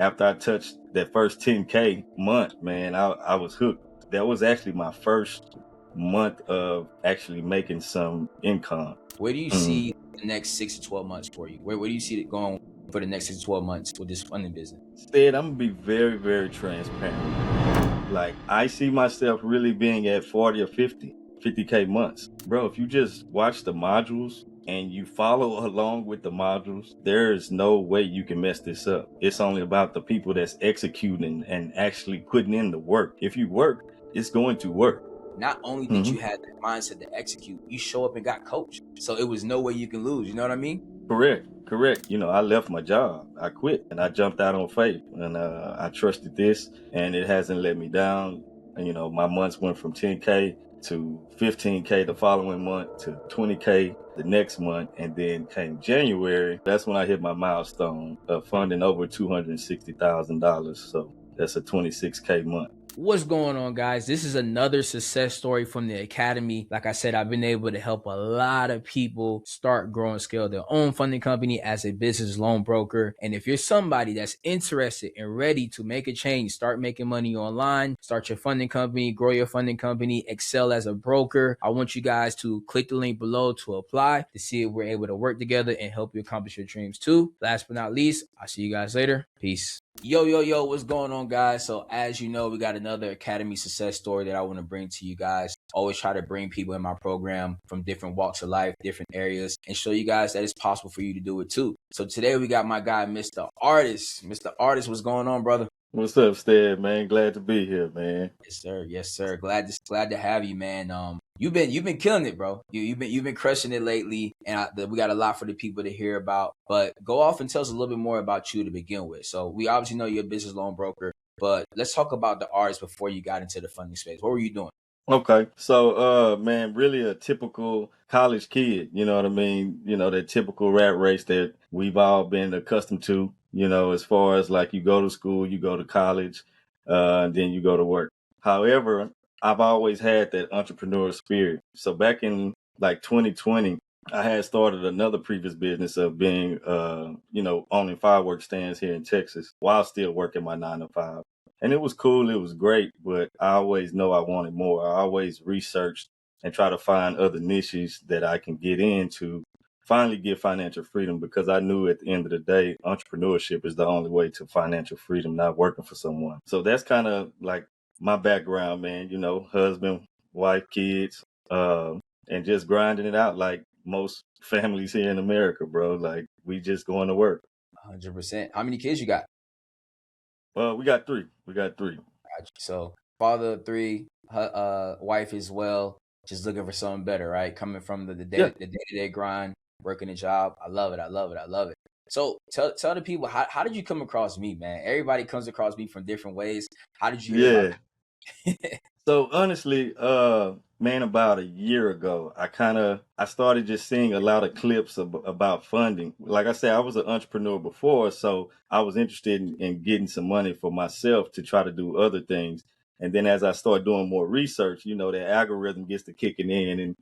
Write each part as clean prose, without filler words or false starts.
after I touched that first 10K month, man, I was hooked. That was actually my first month of actually making some income. Where do you Mm. see the next 6 to 12 months for you? Where do you see it going for the next 6 to 12 months with this funding business? Instead, I'm gonna be very, very transparent. Like, I see myself really being at 40 or 50K months. Bro, if you just watch the modules and you follow along with the modules, there is no way you can mess this up. It's only about the people that's executing and actually putting in the work. If you work, it's going to work. Not only did Mhm. you have that mindset to execute, you show up and got coached. So it was no way you can lose. You know what I mean? Correct. I left my job. I quit and I jumped out on faith, and I trusted this, and it hasn't let me down. And, my months went from 10K to 15K the following month to 20K the next month. And then came January. That's when I hit my milestone of funding over $260,000. So that's a 26K month. What's going on, guys? This is another success story from the Academy. Like I said, I've been able to help a lot of people start, grow, and scale their own funding company as a business loan broker. And if you're somebody that's interested and ready to make a change, start making money online, start your funding company, grow your funding company, excel as a broker, I want you guys to click the link below to apply to see if we're able to work together and help you accomplish your dreams too. Last but not least, I'll see you guys later. Peace. Yo, what's going on, guys? So as you know, we got another Academy success story that I want to bring to you guys. Always try to bring people in my program from different walks of life, different areas, and show you guys that it's possible for you to do it too. So today we got my guy, Mr. Artis. Mr. Artis, what's going on, brother? What's up, Stead, man? Glad to be here, man. Yes, sir. Glad to have you, man. You've been killing it, bro. You've been crushing it lately, and we got a lot for the people to hear about. But go off and tell us a little bit more about you to begin with. So we obviously know you're a business loan broker, but let's talk about the artist before you got into the funding space. What were you doing? Okay. So, man, really a typical college kid, you know what I mean? That typical rat race that we've all been accustomed to, as far as like you go to school, you go to college, and then you go to work. However, I've always had that entrepreneurial spirit. So back in like 2020, I had started another previous business of being, owning fireworks stands here in Texas while still working my 9 to 5. And it was cool. It was great, but I always know I wanted more. I always researched and try to find other niches that I can get into, finally get financial freedom, because I knew at the end of the day, entrepreneurship is the only way to financial freedom, not working for someone. So that's kind of like my background, man, husband, wife, kids, and just grinding it out like most families here in America, bro. Like, we just going to work. 100%. How many kids you got? We got three. We got three. So father of three, wife as well. Just looking for something better, right? Coming from the day-to-day grind, working a job. I love it. So tell the people, how did you come across me, man? Everybody comes across me from different ways. How did you hear about Yeah. So honestly, man, about a year ago, I started just seeing a lot of clips about funding. Like I said, I was an entrepreneur before, so I was interested in getting some money for myself to try to do other things. And then as I start doing more research, the algorithm gets to kicking in, and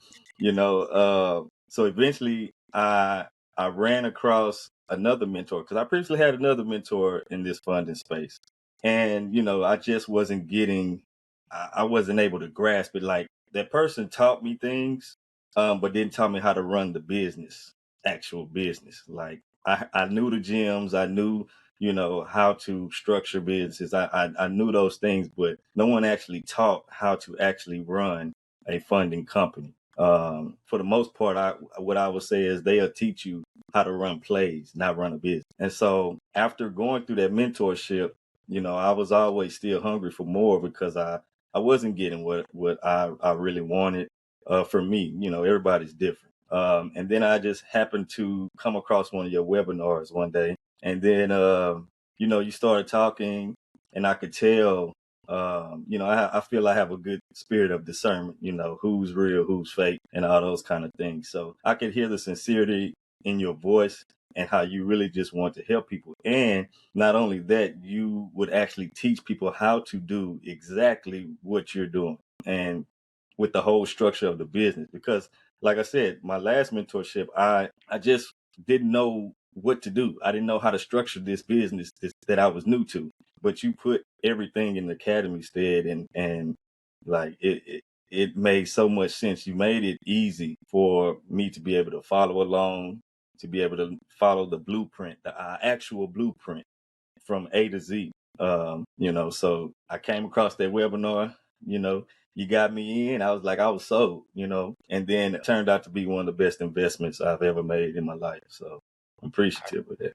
so eventually I ran across another mentor, because I previously had another mentor in this funding space, and I just wasn't getting. I wasn't able to grasp it. Like, that person taught me things, but didn't tell me how to run the business, actual business. Like, I knew the gems, I knew, how to structure businesses. I knew those things, but no one actually taught how to actually run a funding company. For the most part, what I would say is they'll teach you how to run plays, not run a business. And so after going through that mentorship, I was always still hungry for more, because I wasn't getting what I really wanted for me. Everybody's different. And then I just happened to come across one of your webinars one day. And then, you started talking, and I could tell, I feel I have a good spirit of discernment, who's real, who's fake, and all those kind of things. So I could hear the sincerity in your voice and how you really just want to help people. And not only that, you would actually teach people how to do exactly what you're doing, and with the whole structure of the business. Because like I said, my last mentorship, I just didn't know what to do. I didn't know how to structure this business that I was new to. But you put everything in the academy stead, and like it made so much sense. You made it easy for me to be able to follow along, to be able to follow the blueprint, the actual blueprint from A to Z. So I came across that webinar, you know, you got me in. I was like, I was sold, and then it turned out to be one of the best investments I've ever made in my life. So I'm appreciative of that.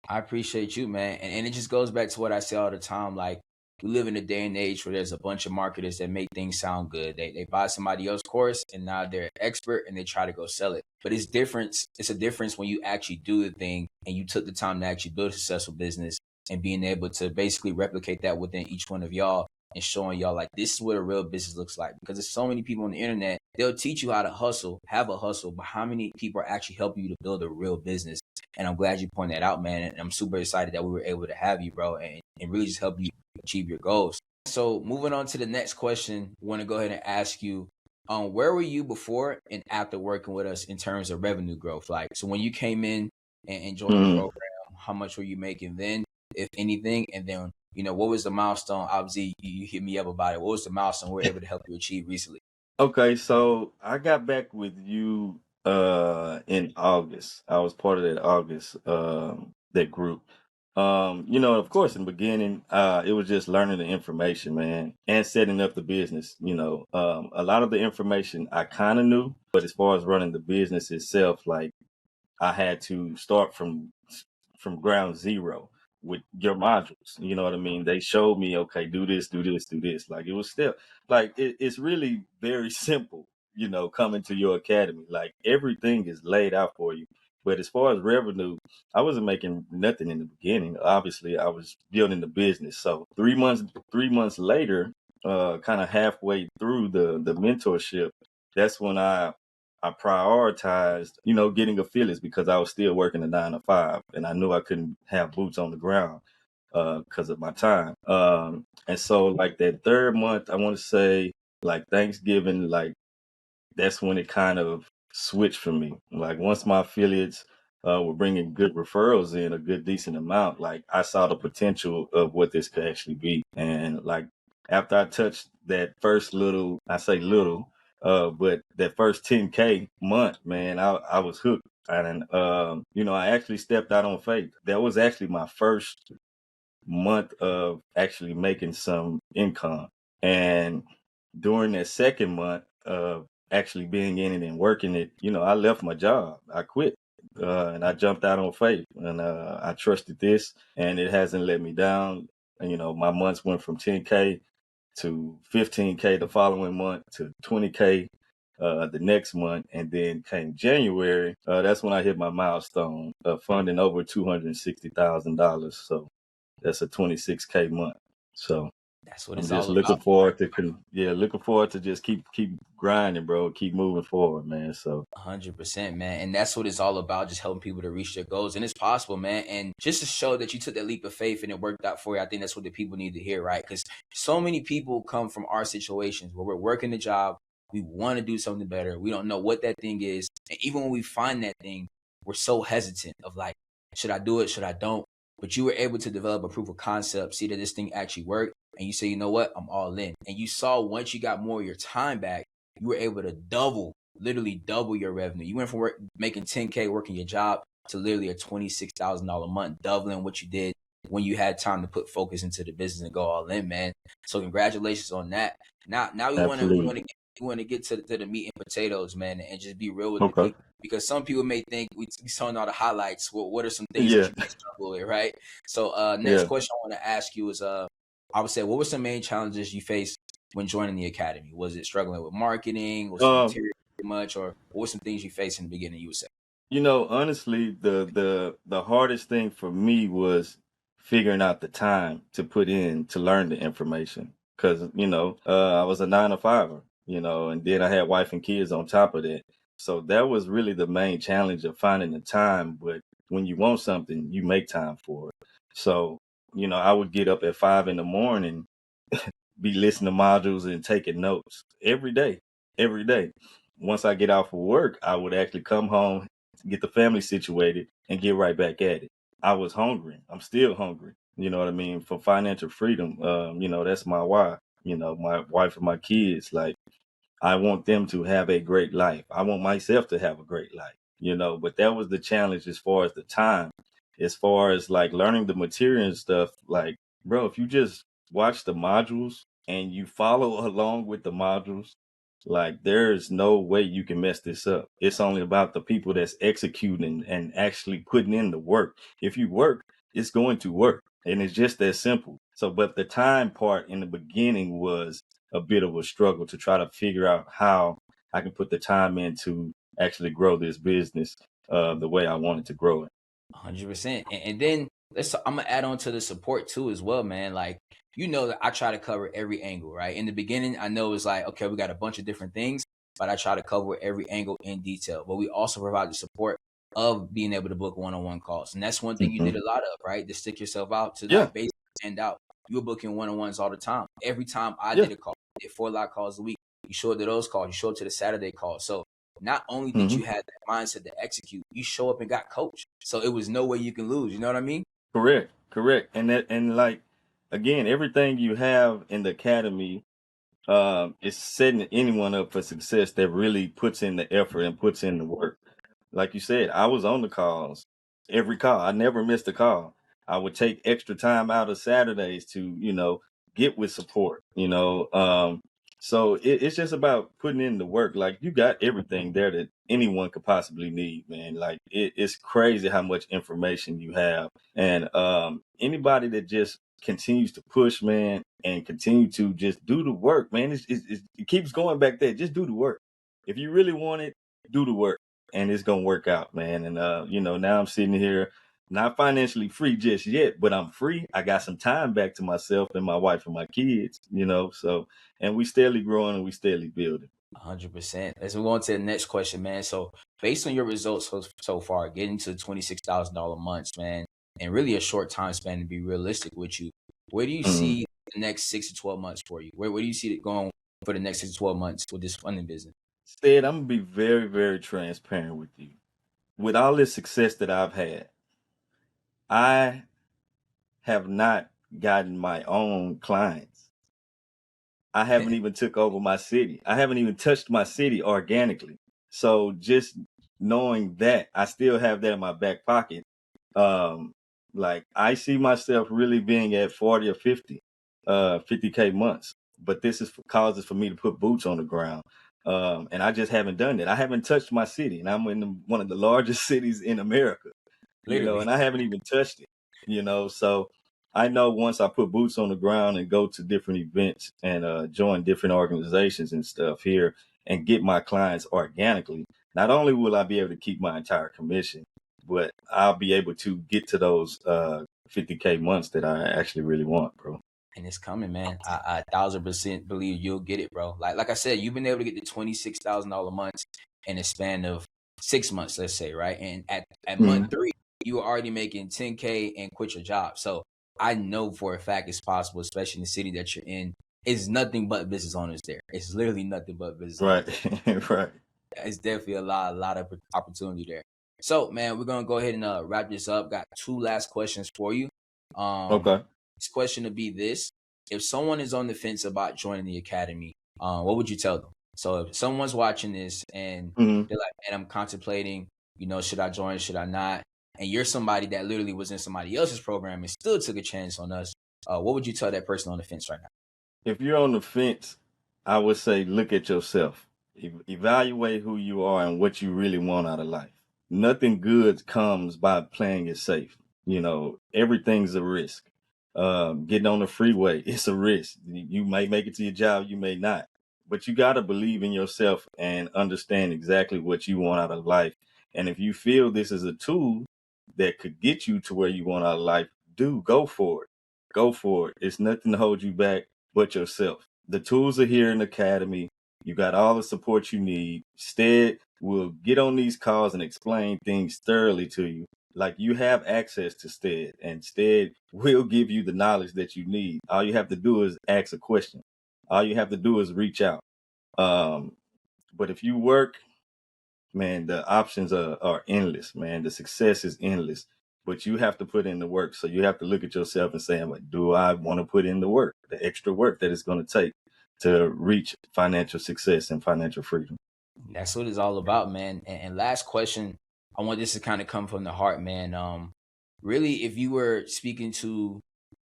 I appreciate you, man. And it just goes back to what I say all the time. Like, we live in a day and age where there's a bunch of marketers that make things sound good. They buy somebody else's course and now they're an expert and they try to go sell it. But it's a difference when you actually do the thing and you took the time to actually build a successful business and being able to basically replicate that within each one of y'all and showing y'all like this is what a real business looks like. Because there's so many people on the internet, they'll teach you how to hustle, have a hustle, but how many people are actually helping you to build a real business? And I'm glad you pointed that out, man. And I'm super excited that we were able to have you, bro, and really just help you achieve your goals. So moving on to the next question, I want to go ahead and ask you, where were you before and after working with us in terms of revenue growth? Like, so when you came in and joined the Mm. program, how much were you making then, if anything? And then, what was the milestone? Obviously, you hit me up about it. What was the milestone we were able to help you achieve recently? Okay, so I got back with you in August. I was part of that August that group. Of course in the beginning, it was just learning the information, man, and setting up the business. A lot of the information I kind of knew, but as far as running the business itself, like I had to start from ground zero with your modules. You know what I mean? They showed me, okay, do this, do this, do this. Like it was still like it's really very simple, coming to your academy. Like everything is laid out for you. But as far as revenue, I wasn't making nothing in the beginning. Obviously, I was building the business. So 3 months later, kind of halfway through the mentorship, that's when I prioritized, getting affiliates because I was still working a 9 to 5 and I knew I couldn't have boots on the ground because of my time. And so like that third month, I want to say like Thanksgiving, like that's when it kind of switched for me. Like once my affiliates were bringing good referrals in a good decent amount, like I saw the potential of what this could actually be. And like after I touched that first little, I say little, but that first 10K month, man, I was hooked. And I actually stepped out on faith. That was actually my first month of actually making some income. And during that second month of actually being in it and working it, I left my job. I quit. And I jumped out on faith and I trusted this and it hasn't let me down. And, my months went from 10K to 15K the following month to 20K the next month. And then came January. That's when I hit my milestone of funding over $260,000. So that's a 26K month. So That's what I'm it's just all looking about. forward to looking forward to just keep grinding, bro. Keep moving forward, man. So 100%, man. And that's what it's all about, just helping people to reach their goals. And it's possible, man. And just to show that you took that leap of faith and it worked out for you, I think that's what the people need to hear, right? Because so many people come from our situations where we're working a job, we want to do something better, we don't know what that thing is. And even when we find that thing, we're so hesitant of like, should I do it? Should I don't? But you were able to develop a proof of concept, see that this thing actually worked. And you say, you know what? I'm all in. And you saw once you got more of your time back, you were able to literally double your revenue. You went from making 10K working your job to literally a $26,000 a month, doubling what you did when you had time to put focus into the business and go all in, man. So congratulations on that. Now we want to absolutely. get to the meat and potatoes, man, and just be real with the Okay. people because some people may think we showing all the highlights. Well, what are some things that Yeah. you may struggle with, right? So next Yeah. question I want to ask you is I would say what were some main challenges you faced when joining the academy? Was it struggling with marketing? Was it Um, material much, or what were some things you faced in the beginning? You would say. honestly, the hardest thing for me was figuring out the time to put in to learn the information. Cause, I was a 9 to 5er, and then I had wife and kids on top of that. So that was really the main challenge of finding the time. But when you want something, you make time for it. So, I would get up at 5 in the morning, be listening to modules and taking notes every day. Once I get off of work, I would actually come home, get the family situated, and get right back at it. I was hungry. I'm still hungry. You know what I mean? For financial freedom. That's my why. My wife and my kids. Like, I want them to have a great life. I want myself to have a great life. But that was the challenge as far as the time, as far as like learning the material and stuff. Like, bro, if you just watch the modules and you follow along with the modules, like, there's no way you can mess this up. It's only about the people that's executing and actually putting in the work. If you work, it's going to work. And it's just that simple. So, but the time part in the beginning was a bit of a struggle to try to figure out how I can put the time in to actually grow this business the way I wanted to grow it. 100%. And then I'm gonna add on to the support too as well, man. Like, that I try to cover every angle, right? In the beginning, I know it's like, okay, we got a bunch of different things, but I try to cover every angle in detail. But we also provide the support of being able to book one-on-one calls. And that's one thing you Hmm. did a lot of, right? To stick yourself out, to Yeah, like basically stand out. You were booking one-on-ones all the time. Every time I yeah. did a call, I did 4 live calls a week. You showed to those calls, you showed to the Saturday calls. So not only did Hmm. you have that mindset to execute, you show up and got coached. So it was no way you can lose. You know what I mean? Correct, correct. And like, again, everything you have in the academy is setting anyone up for success that really puts in the effort and puts in the work. Like you said, I was on the calls, every call. I never missed a call. I would take extra time out of Saturdays to, get with support. So it's just about putting in the work. Like, you got everything there that anyone could possibly need, man. Like, it's crazy how much information you have. And anybody that just continues to push, man, and continue to just do the work, man. It keeps going back there. Just do the work. If you really want it, do the work, and it's gonna work out, man. And now I'm sitting here, not financially free just yet, but I'm free. I got some time back to myself and my wife and my kids. So, and we steadily growing and we steadily building. 100%. Let's move on to the next question, man. So, based on your results so far, getting to $26,000 months, man, and really a short time span to be realistic with you, where do you Mhm. see the next 6 to 12 months for you? Where do you see it going for the next 6 to 12 months with this funding business? Instead, I'm gonna be very, very transparent with you. With all this success that I've had, I have not gotten my own clients. I haven't even took over my city. I haven't even touched my city organically. So just knowing that, I still have that in my back pocket. Um, like, I see myself really being at 40 or 50, 50K months. But this is for causes for me to put boots on the ground. And I just haven't done that. I haven't touched my city, and I'm in one of the largest cities in America, Literally. and I haven't even touched it. So I know once I put boots on the ground and go to different events and join different organizations and stuff here and get my clients organically, not only will I be able to keep my entire commission, but I'll be able to get to those 50K months that I actually really want, bro. And it's coming, man. I 1,000% believe you'll get it, bro. Like I said, you've been able to get to $26,000 months in a span of 6 months, let's say, right? And at month Mhm. 3, you were already making 10K and quit your job. So I know for a fact it's possible, especially in the city that you're in. It's nothing but business owners there. It's literally nothing but business owners Right, there. right. It's definitely a lot of opportunity there. So, man, we're gonna go ahead and wrap this up. Got 2 last questions for you. Um, Okay. this question would be this: if someone is on the fence about joining the academy, what would you tell them? So, if someone's watching this and Mhm. they're like, "Man, I'm contemplating. Should I join? Should I not?" And you're somebody that literally was in somebody else's program and still took a chance on us. What would you tell that person on the fence right now? If you're on the fence, I would say look at yourself. Evaluate who you are and what you really want out of life. Nothing good comes by playing it safe. Everything's a risk. Getting on the freeway, it's a risk. You may make it to your job, you may not. But you got to believe in yourself and understand exactly what you want out of life. And if you feel this is a tool that could get you to where you want out of life, go for it. Go for it. It's nothing to hold you back but yourself. The tools are here in the academy. You got all the support you need. Stead will get on these calls and explain things thoroughly to you. Like, you have access to Stead, and Stead will give you the knowledge that you need. All you have to do is ask a question. All you have to do is reach out. Um, but if you work man, the options are endless, man. The success is endless, but you have to put in the work. So you have to look at yourself and say, like, do I want to put in the work, the extra work that it's going to take to reach financial success and financial freedom? That's what it's all about, man. And last question, I want this to kind of come from the heart, man. Really, if you were speaking to,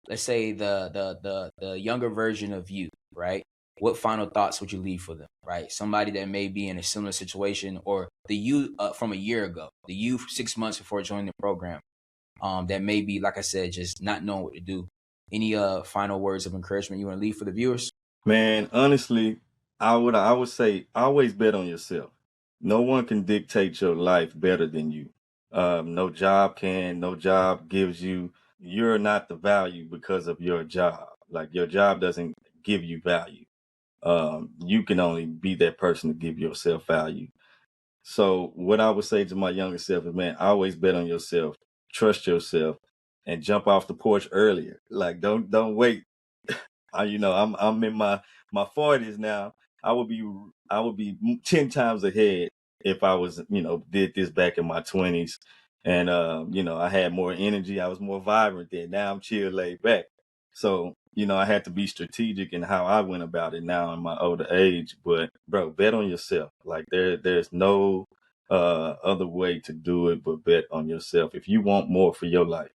let's say, the younger version of you, right? What final thoughts would you leave for them, right? Somebody that may be in a similar situation, or the you from a year ago, the you 6 months before joining the program, that may be, like I said, just not knowing what to do. Any final words of encouragement you want to leave for the viewers? Man, honestly, I would say always bet on yourself. No one can dictate your life better than you. No job can, no job gives you. You're not the value because of your job. Like your job doesn't give you value. You can only be that person to give yourself value. So what I would say to my younger self is, man, always bet on yourself, trust yourself, and jump off the porch earlier. Like don't wait. I'm in my 40s now. I would be 10 times ahead if I was did this back in my 20s, and I had more energy. I was more vibrant then. Now I'm chill, laid back. So I had to be strategic in how I went about it now in my older age. But bro, bet on yourself. Like there's no other way to do it but bet on yourself. If you want more for your life,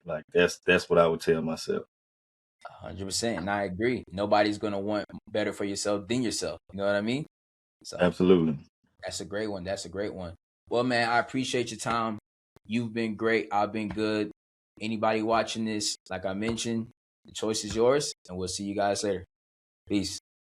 like that's what I would tell myself. 100%. And I agree. Nobody's going to want better for yourself than yourself. You know what I mean? So Absolutely. that's a great one. That's a great one. Well, man, I appreciate your time. You've been great. I've been good. Anybody watching this, like I mentioned, the choice is yours. And we'll see you guys later. Peace.